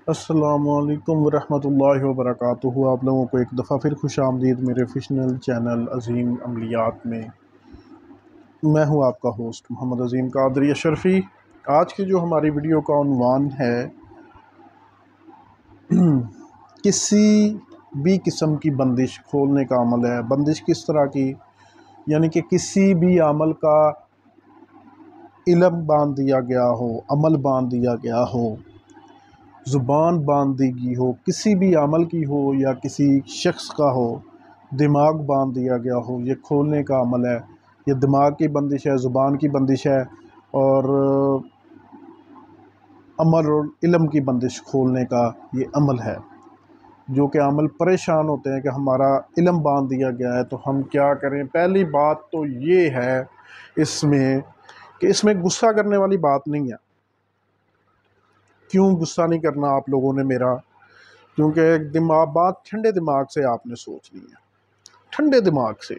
السلام علیکم ورحمۃ اللہ وبرکاتہ۔ آپ لوگوں کو ایک دفعہ پھر خوش آمدید میرے فیشنل چینل عظیم عملیات میں۔ میں ہوں آپ کا ہوسٹ محمد عظیم قادری اشرفی۔ آج کی جو ہماری ویڈیو کا عنوان ہے کسی بھی قسم کی بندش کھولنے کا عمل ہے۔ بندش کس طرح کی؟ یعنی کہ کسی بھی عمل کا علم باندھ دیا گیا ہو، عمل باندھ دیا گیا ہو، زبان باندھ دی گئی ہو، کسی بھی عمل کی ہو یا کسی شخص کا ہو، دماغ باندھ دیا گیا ہو، یہ کھولنے کا عمل ہے۔ یہ دماغ کی بندش ہے، زبان کی بندش ہے، اور عمل اور علم کی بندش کھولنے کا یہ عمل ہے۔ جو کہ عمل پریشان ہوتے ہیں کہ ہمارا علم باندھ دیا گیا ہے تو ہم کیا کریں؟ پہلی بات تو یہ ہے اس میں کہ اس میں غصہ کرنے والی بات نہیں ہے۔ کیوں غصہ نہیں کرنا آپ لوگوں نے میرا؟ کیونکہ بات ٹھنڈے دماغ سے آپ نے سوچنی ہے، ٹھنڈے دماغ سے۔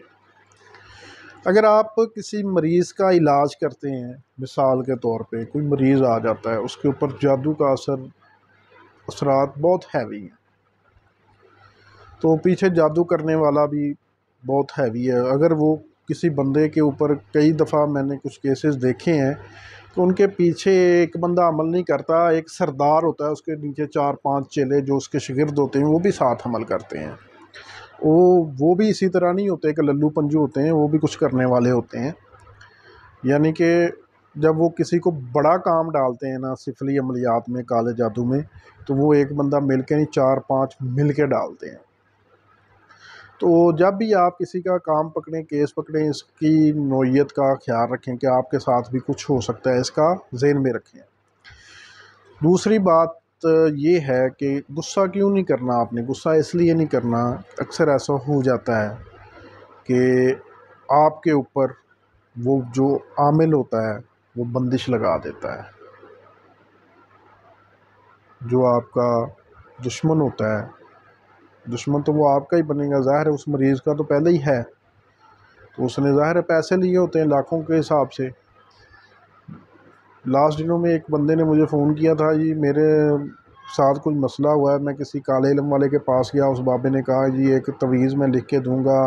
اگر آپ کسی مریض کا علاج کرتے ہیں، مثال کے طور پہ کوئی مریض آ جاتا ہے، اس کے اوپر جادو کا اثرات بہت ہیوی ہیں، تو پیچھے جادو کرنے والا بھی بہت ہیوی ہے۔ اگر وہ کسی بندے کے اوپر کئی دفعہ میں نے کچھ کیسز دیکھے ہیں تو ان کے پیچھے ایک بندہ عمل نہیں کرتا، ایک سردار ہوتا ہے، اس کے نیچے 4-5 چیلے جو اس کے شاگرد ہوتے ہیں وہ بھی ساتھ عمل کرتے ہیں۔ وہ بھی اسی طرح نہیں ہوتے کہ للو پنجو ہوتے ہیں، وہ بھی کچھ کرنے والے ہوتے ہیں۔ یعنی کہ جب وہ کسی کو بڑا کام ڈالتے ہیں نا سفلی عملیات میں، کالے جادو میں، تو وہ ایک بندہ مل کے نہیں 4-5 مل کے ڈالتے ہیں۔ تو جب بھی آپ کسی کا کام پکڑیں، کیس پکڑیں، اس کی نوعیت کا خیال رکھیں کہ آپ کے ساتھ بھی کچھ ہو سکتا ہے، اس کا ذہن میں رکھیں۔ دوسری بات یہ ہے کہ غصہ کیوں نہیں کرنا آپ نے؟ غصہ اس لیے نہیں کرنا، اکثر ایسا ہو جاتا ہے کہ آپ کے اوپر وہ جو عامل ہوتا ہے وہ بندش لگا دیتا ہے۔ جو آپ کا دشمن ہوتا ہے، دشمن تو وہ آپ کا ہی بنے گا، ظاہر ہے اس مریض کا تو پہلے ہی ہے، تو اس نے ظاہر ہے پیسے لیے ہوتے ہیں لاکھوں کے حساب سے۔ لاسٹ دنوں میں ایک بندے نے مجھے فون کیا تھا، جی میرے ساتھ کوئی مسئلہ ہوا ہے، میں کسی کالے علم والے کے پاس گیا، اس بابے نے کہا جی ایک تویز میں لکھ کے دوں گا،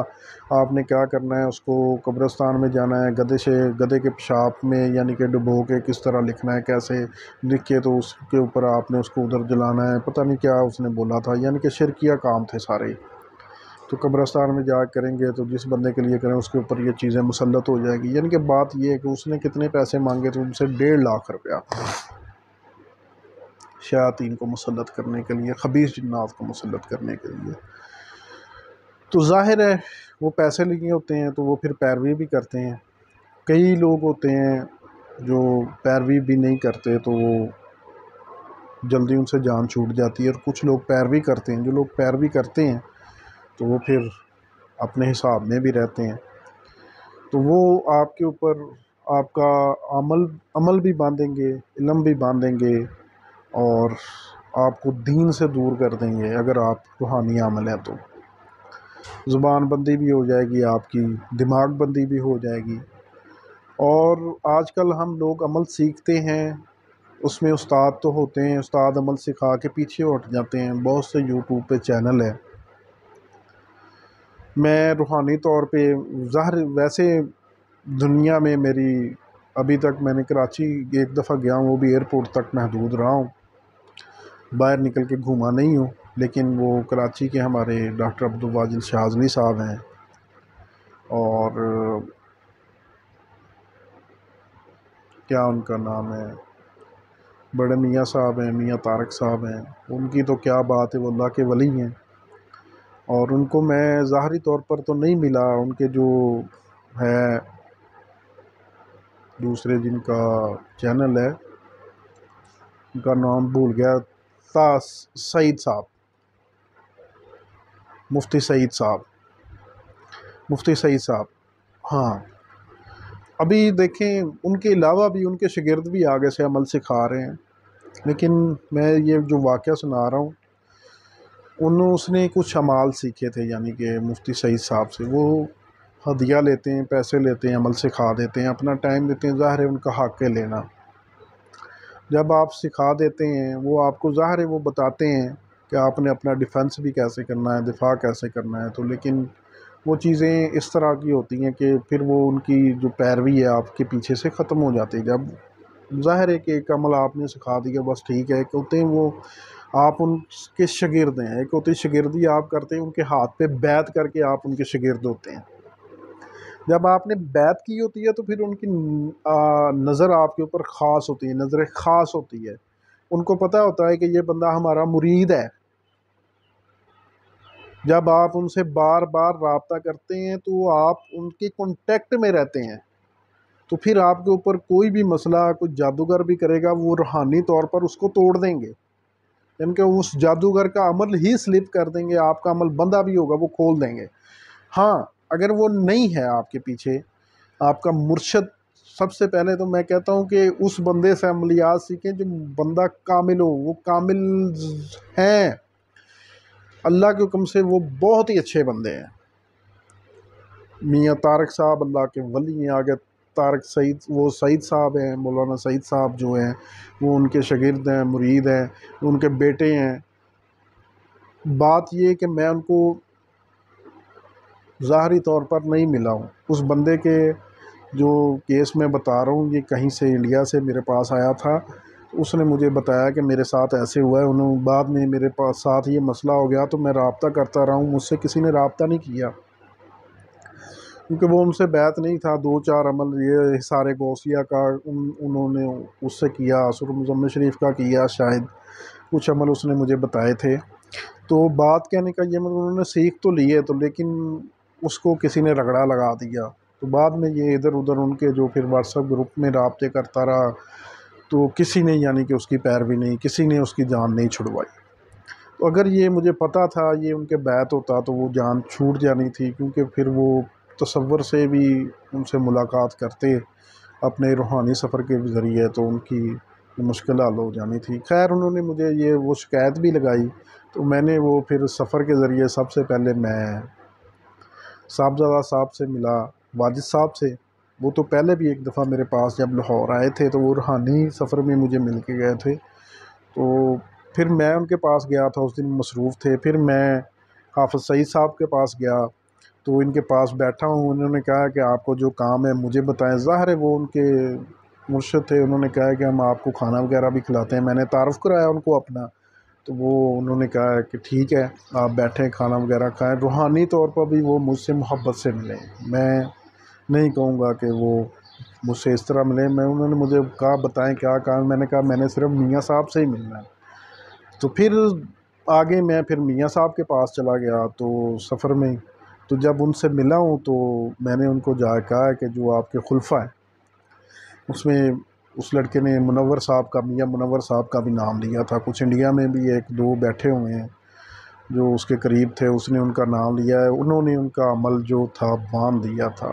آپ نے کیا کرنا ہے، اس کو قبرستان میں جانا ہے، گدھے کے پیشاب میں یعنی کہ ڈبو کے کس طرح لکھنا ہے، کیسے لکھ کے تو اس کے اوپر آپ نے اس کو ادھر جلانا ہے، پتہ نہیں کیا اس نے بولا تھا، یعنی کہ شرکیہ کام تھے سارے۔ تو قبرستان میں جا کریں گے تو جس بندے کے لیے کریں اس کے اوپر یہ چیزیں مسلط ہو جائے گی۔ یعنی کہ بات یہ ہے کہ اس نے کتنے پیسے مانگے تو ان سے 1.5 لاکھ روپیہ شیاطین کو مسلط کرنے کے لیے، خبیث جنات کو مسلط کرنے کے لیے۔ تو ظاہر ہے وہ پیسے لیے ہوتے ہیں تو وہ پھر پیروی بھی کرتے ہیں۔ کئی لوگ ہوتے ہیں جو پیروی بھی نہیں کرتے تو وہ جلدی ان سے جان چھوٹ جاتی ہے، اور کچھ لوگ پیروی کرتے ہیں۔ جو لوگ پیروی کرتے ہیں تو وہ پھر اپنے حساب میں بھی رہتے ہیں، تو وہ آپ کے اوپر آپ کا عمل بھی باندھیں گے، علم بھی باندھیں گے، اور آپ کو دین سے دور کر دیں گے۔ اگر آپ روحانی عمل ہے تو زبان بندی بھی ہو جائے گی، آپ کی دماغ بندی بھی ہو جائے گی۔ اور آج کل ہم لوگ عمل سیکھتے ہیں، اس میں استاد تو ہوتے ہیں، استاد عمل سکھا کے پیچھے ہٹ جاتے ہیں۔ بہت سے یوٹیوب پہ چینل ہے۔ میں روحانی طور پہ ظاہر ویسے دنیا میں میری ابھی تک میں نے کراچی ایک دفعہ گیا ہوں، وہ بھی ایئرپورٹ تک محدود رہا ہوں، باہر نکل کے گھوما نہیں ہوں۔ لیکن وہ کراچی کے ہمارے ڈاکٹر عبدالواجد شاذلی صاحب ہیں، اور کیا ان کا نام ہے، بڑے میاں صاحب ہیں، میاں طارق صاحب ہیں، ان کی تو کیا بات ہے، وہ اللہ کے ولی ہیں۔ اور ان کو میں ظاہری طور پر تو نہیں ملا، ان کے جو ہے دوسرے جن کا چینل ہے ان کا نام بھول گیا، سعید صاحب، مفتی سعید صاحب، ہاں۔ ابھی دیکھیں ان کے علاوہ بھی ان کے شاگرد بھی آگے سے عمل سکھا رہے ہیں، لیکن میں یہ جو واقعہ سنا رہا ہوں، اس نے کچھ اعمال سیکھے تھے، یعنی کہ مفتی سعید صاحب سے وہ ہدیہ لیتے ہیں، پیسے لیتے ہیں، عمل سکھا دیتے ہیں، اپنا ٹائم دیتے ہیں، ظاہر ہے ان کا حق ہے لینا۔ جب آپ سکھا دیتے ہیں، وہ آپ کو ظاہر ہے وہ بتاتے ہیں کہ آپ نے اپنا ڈیفنس بھی کیسے کرنا ہے، دفاع کیسے کرنا ہے، تو لیکن وہ چیزیں اس طرح کی ہوتی ہیں کہ پھر وہ ان کی جو پیروی ہے آپ کے پیچھے سے ختم ہو جاتی ہے۔ جب ظاہر ہے کہ ایک عمل آپ نے سکھا دیا بس ٹھیک ہے، ایک ہوتے ہیں وہ آپ ان کے شاگرد ہیں، ایک ہوتی شاگردی آپ کرتے ہیں، ان کے ہاتھ پہ بیعت کر کے آپ ان کے شاگرد ہوتے ہیں۔ جب آپ نے بیعت کی ہوتی ہے تو پھر ان کی نظر آپ کے اوپر خاص ہوتی ہے، نظر خاص ہوتی ہے، ان کو پتہ ہوتا ہے کہ یہ بندہ ہمارا مرید ہے۔ جب آپ ان سے بار بار رابطہ کرتے ہیں تو آپ ان کے کانٹیکٹ میں رہتے ہیں، تو پھر آپ کے اوپر کوئی بھی مسئلہ کوئی جادوگر بھی کرے گا وہ روحانی طور پر اس کو توڑ دیں گے، یعنی کہ اس جادوگر کا عمل ہی سلپ کر دیں گے، آپ کا عمل بندہ بھی ہوگا وہ کھول دیں گے۔ ہاں، اگر وہ نہیں ہے آپ کے پیچھے آپ کا مرشد، سب سے پہلے تو میں کہتا ہوں کہ اس بندے سے عملیات سیکھیں جو بندہ کامل ہو، وہ کامل ہیں اللہ کے حکم سے، وہ بہت ہی اچھے بندے ہیں۔ میاں طارق صاحب اللہ کے ولی ہیں، آگے طارق سعید، وہ سعید صاحب ہیں، مولانا سعید صاحب جو ہیں وہ ان کے شاگرد ہیں، مرید ہیں، ان کے بیٹے ہیں۔ بات یہ کہ میں ان کو ظاہری طور پر نہیں ملا ہوں، اس بندے کے جو کیس میں بتا رہا ہوں یہ کہیں سے انڈیا سے میرے پاس آیا تھا، اس نے مجھے بتایا کہ میرے ساتھ ایسے ہوا ہے، انہوں بعد میں میرے پاس ساتھ یہ مسئلہ ہو گیا تو میں رابطہ کرتا رہا ہوں، مجھ سے کسی نے رابطہ نہیں کیا کیونکہ وہ ان سے بیعت نہیں تھا۔ دو چار عمل یہ سارے غوثیہ کا انہوں نے اس سے کیا، سر مزمل شریف کا کیا، شاید کچھ عمل اس نے مجھے بتائے تھے۔ تو بات کہنے کا یہ مطلب انہوں نے سیکھ تو لی ہے تو لیکن اس کو کسی نے رگڑا لگا دیا، تو بعد میں یہ ادھر ادھر ان کے جو پھر واٹس ایپ گروپ میں رابطے کرتا رہا تو کسی نے یعنی کہ اس کی پیروی نہیں، کسی نے اس کی جان نہیں چھڑوائی۔ تو اگر یہ مجھے پتہ تھا یہ ان کے بیعت ہوتا تو وہ جان چھوٹ جانی تھی، کیونکہ پھر وہ تصور سے بھی ان سے ملاقات کرتے اپنے روحانی سفر کے ذریعے تو ان کی مشکل حل ہو جانی تھی۔ خیر انہوں نے مجھے یہ وہ شکایت بھی لگائی تو میں نے وہ پھر سفر کے ذریعے سب سے پہلے میں صاحبزادہ صاحب سے ملا، واجد صاحب سے، وہ تو پہلے بھی ایک دفعہ میرے پاس جب لاہور آئے تھے تو وہ روحانی سفر میں مجھے مل کے گئے تھے، تو پھر میں ان کے پاس گیا تھا، اس دن مصروف تھے، پھر میں حافظ سعید صاحب کے پاس گیا تو ان کے پاس بیٹھا ہوں، انہوں نے کہا کہ آپ کو جو کام ہے مجھے بتائیں، ظاہر ہے وہ ان کے مرشد تھے، انہوں نے کہا کہ ہم آپ کو کھانا وغیرہ بھی کھلاتے ہیں، میں نے تعارف کرایا ان کو اپنا، تو وہ انہوں نے کہا کہ ٹھیک ہے آپ بیٹھیں کھانا وغیرہ کھائیں، روحانی طور پر بھی وہ مجھ سے محبت سے ملے، میں نہیں کہوں گا کہ وہ مجھ سے اس طرح ملے، انہوں نے مجھے کہا بتائیں کیا کام، میں نے کہا میں نے صرف میاں صاحب سے ہی ملنا ہے، تو پھر آگے میں پھر میاں صاحب کے پاس چلا گیا تو سفر میں، تو جب ان سے ملا ہوں تو میں نے ان کو جا کہا کہ جو آپ کے خلفہ ہیں، اس میں اس لڑکے نے منور صاحب کا، میاں منور صاحب کا بھی نام لیا تھا، کچھ انڈیا میں بھی ایک دو بیٹھے ہوئے ہیں جو اس کے قریب تھے، اس نے ان کا نام لیا ہے، انہوں نے ان کا عمل جو تھا باندھ دیا تھا،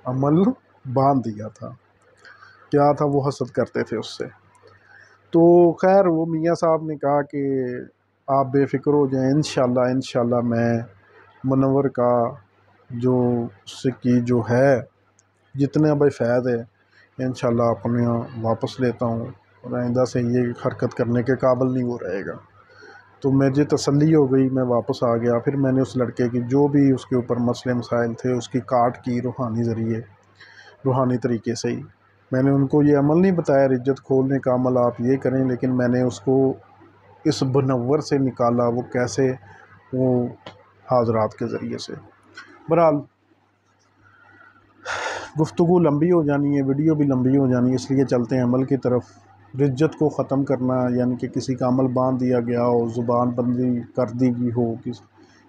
عمل باندھ دیا تھا، کیا تھا وہ حسد کرتے تھے اس سے۔ تو خیر وہ میاں صاحب نے کہا کہ آپ بے فکر ہو جائیں، انشاءاللہ میں منور کا جو اس کی جو ہے جتنا بھائی فیض ہے انشاءاللہ اپنے واپس لیتا ہوں، اور آئندہ سے یہ حرکت کرنے کے قابل نہیں وہ رہے گا۔ تو مجھے تسلی ہو گئی، میں واپس آ گیا، پھر میں نے اس لڑکے کی جو بھی اس کے اوپر مسئلے مسائل تھے اس کی کاٹ کی روحانی ذریعے، روحانی طریقے سے ہی، میں نے ان کو یہ عمل نہیں بتایا رجت کھولنے کا عمل آپ یہ کریں، لیکن میں نے اس کو اس منور سے نکالا، وہ کیسے، وہ حاضرات کے ذریعے سے۔ بہرحال گفتگو لمبی ہو جانی ہے، ویڈیو بھی لمبی ہو جانی ہے، اس لیے چلتے ہیں عمل کی طرف۔ رجت کو ختم کرنا یعنی کہ کسی کا عمل باندھ دیا گیا ہو، زبان بندی کر دی گئی ہو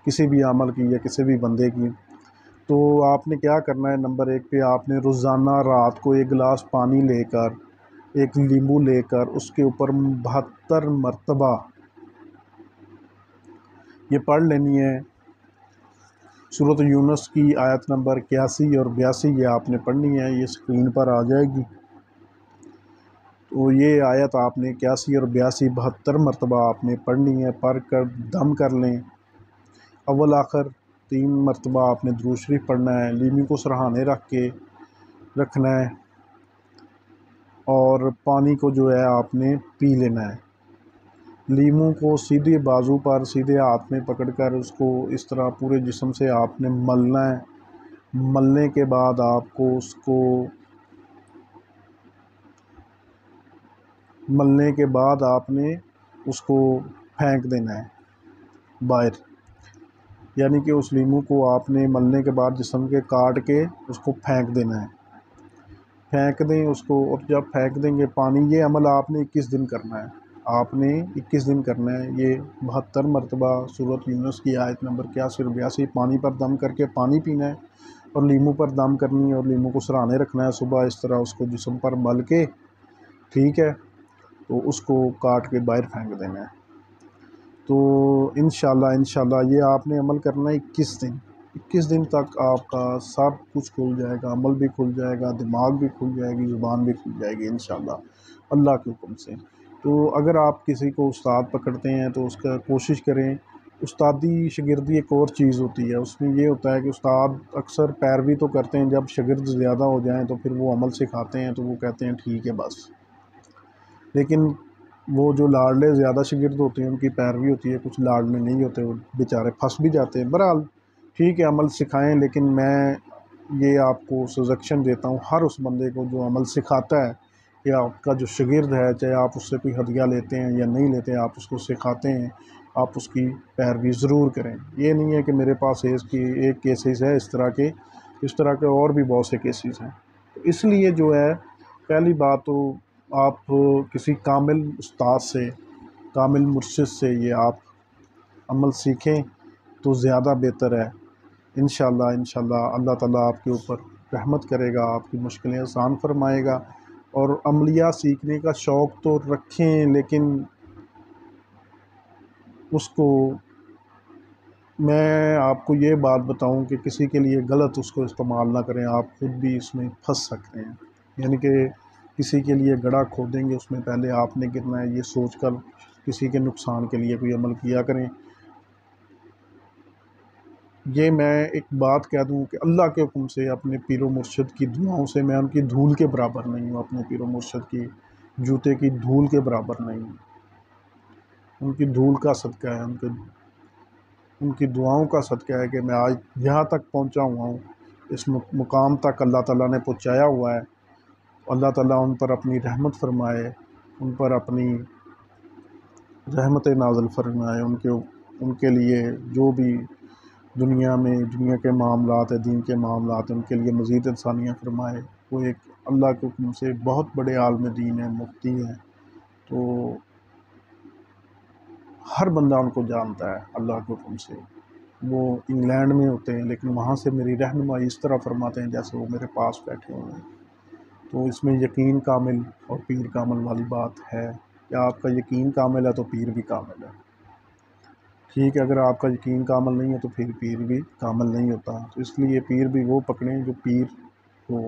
کسی بھی عمل کی یا کسی بھی بندے کی، تو آپ نے کیا کرنا ہے، نمبر ایک پہ آپ نے روزانہ رات کو ایک گلاس پانی لے کر، ایک لیمبو لے کر اس کے اوپر 72 مرتبہ یہ پڑھ لینی ہے، سورۃ یونس کی آیت نمبر 81 اور 82 یہ آپ نے پڑھنی ہے، یہ اسکرین پر آ جائے گی، تو یہ آیت آپ نے 81 اور 82 72 مرتبہ آپ نے پڑھنی ہے، پڑھ کر دم کر لیں، اول آخر 3 مرتبہ آپ نے درود شریف پڑھنا ہے، لیمو کو سرہانے رکھ کے رکھنا ہے، اور پانی کو جو ہے آپ نے پی لینا ہے۔ لیموں کو سیدھے بازو پر سیدھے ہاتھ میں پکڑ کر اس کو اس طرح پورے جسم سے آپ نے ملنا ہے۔ ملنے کے بعد آپ کو اس کو پھینک دینا ہے باہر، یعنی کہ اس لیموں کو آپ نے ملنے کے بعد جسم کے کاٹ کے اس کو پھینک دینا ہے۔ پھینک دیں اس کو، اور جب پھینک دیں گے پانی، یہ عمل آپ نے 21 دن کرنا ہے۔ آپ نے 21 دن کرنا ہے یہ 72 مرتبہ سورۃ یونس کی آیت نمبر 81 اور 82 پانی پر دم کر کے پانی پینا ہے، اور لیموں پر دم کرنی ہے، اور لیموں کو سرانے رکھنا ہے صبح اس طرح اس کو جسم پر مل کے، ٹھیک ہے، تو اس کو کاٹ کے باہر پھینک دینا ہے۔ تو انشاءاللہ یہ آپ نے عمل کرنا ہے 21 دن تک آپ کا سب کچھ کھل جائے گا، عمل بھی کھل جائے گا، دماغ بھی کھل جائے گی، زبان بھی کھل جائے گی انشاءاللہ اللہ کے حکم سے۔ تو اگر آپ کسی کو استاد پکڑتے ہیں تو اس کا کوشش کریں، استادی شاگردی ایک اور چیز ہوتی ہے، اس میں یہ ہوتا ہے کہ استاد اکثر پیروی تو کرتے ہیں، جب شاگرد زیادہ ہو جائیں تو پھر وہ عمل سکھاتے ہیں تو وہ کہتے ہیں ٹھیک ہے بس، لیکن وہ جو لاڈلے زیادہ شاگرد ہوتے ہیں ان کی پیروی ہوتی ہے، کچھ لاڈلے نہیں ہوتے، وہ بیچارے پھنس بھی جاتے ہیں۔ بہرحال ٹھیک ہے عمل سکھائیں، لیکن میں یہ آپ کو سجیشن دیتا ہوں ہر اس بندے کو جو عمل سکھاتا ہے، یا آپ کا جو شاگرد ہے، چاہے آپ اس سے کوئی ہدیہ لیتے ہیں یا نہیں لیتے، آپ اس کو سکھاتے ہیں، آپ اس کی پیروی ضرور کریں۔ یہ نہیں ہے کہ میرے پاس ایک کیسز ہے اس طرح کے اور بھی بہت سے کیسز ہیں۔ تو اس لیے جو ہے پہلی بات تو آپ کسی کامل استاد سے، کامل مرشد سے یہ آپ عمل سیکھیں تو زیادہ بہتر ہے۔ انشاءاللہ اللہ تعالیٰ آپ کے اوپر رحمت کرے گا، آپ کی مشکلیں آسان فرمائے گا، اور عملیہ سیکھنے کا شوق تو رکھیں، لیکن اس کو میں آپ کو یہ بات بتاؤں کہ کسی کے لیے غلط اس کو استعمال نہ کریں، آپ خود بھی اس میں پھنس سکتے ہیں۔ یعنی کہ کسی کے لیے گڑھا کھودیں گے، اس میں پہلے آپ نے گرنا ہے، یہ سوچ کر کسی کے نقصان کے لیے کوئی عمل کیا کریں۔ یہ میں ایک بات کہہ دوں کہ اللہ کے حکم سے اپنے پیر و مرشد کی دعاؤں سے میں ان کی دھول کے برابر نہیں ہوں، اپنے پیر و مرشد کی جوتے کی دھول کے برابر نہیں ہوں۔ ان کی دھول کا صدقہ ہے، ان کی دعاؤں کا صدقہ ہے کہ میں آج یہاں تک پہنچا ہوا ہوں، اس مقام تک اللہ تعالیٰ نے پہنچایا ہوا ہے۔ اللہ تعالیٰ ان پر اپنی رحمت فرمائے، ان پر اپنی رحمت نازل فرمائے، ان کے لیے جو بھی دنیا کے معاملات ہیں، دین کے معاملات ہیں، ان کے لیے مزید انسانیاں فرمائے۔ وہ ایک اللہ کے حکم سے بہت بڑے عالم دین ہیں، مفتی ہیں، تو ہر بندہ ان کو جانتا ہے اللہ کے حکم سے۔ وہ انگلینڈ میں ہوتے ہیں لیکن وہاں سے میری رہنمائی اس طرح فرماتے ہیں جیسے وہ میرے پاس بیٹھے ہوئے ہیں۔ تو اس میں یقین کامل اور پیر کامل والی بات ہے کہ آپ کا یقین کامل ہے تو پیر بھی کامل ہے، ٹھیک ہے۔ اگر آپ کا یقین کامل نہیں ہے تو پھر پیر بھی کامل نہیں ہوتا۔ تو اس لیے پیر بھی وہ پکڑیں جو پیر ہو،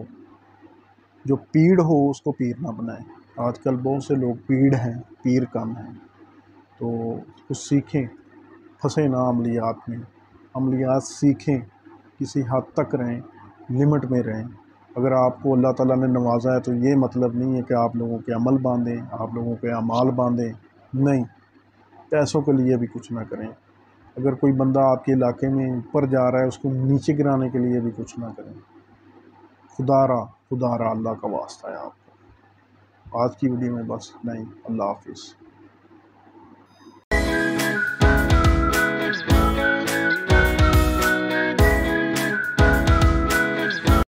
جو پیڑ ہو اس کو پیر نہ بنائیں۔ آج کل بہت سے لوگ پیڑ ہیں، پیر کم ہیں، تو کچھ سیکھیں، پھنسے نہ عملیات میں، عملیات سیکھیں، کسی حد تک رہیں، لمٹ میں رہیں۔ اگر آپ کو اللہ تعالیٰ نے نوازا ہے تو یہ مطلب نہیں ہے کہ آپ لوگوں کے عمل باندھیں، آپ لوگوں کے اعمال باندھیں، نہیں، پیسوں کے لیے بھی کچھ نہ کریں۔ اگر کوئی بندہ آپ کے علاقے میں اوپر جا رہا ہے اس کو نیچے گرانے کے لیے بھی کچھ نہ کریں۔ خدا را اللہ کا واسطہ ہے آپ کو۔ آج کی ویڈیو میں بس نہیں، اللہ حافظ۔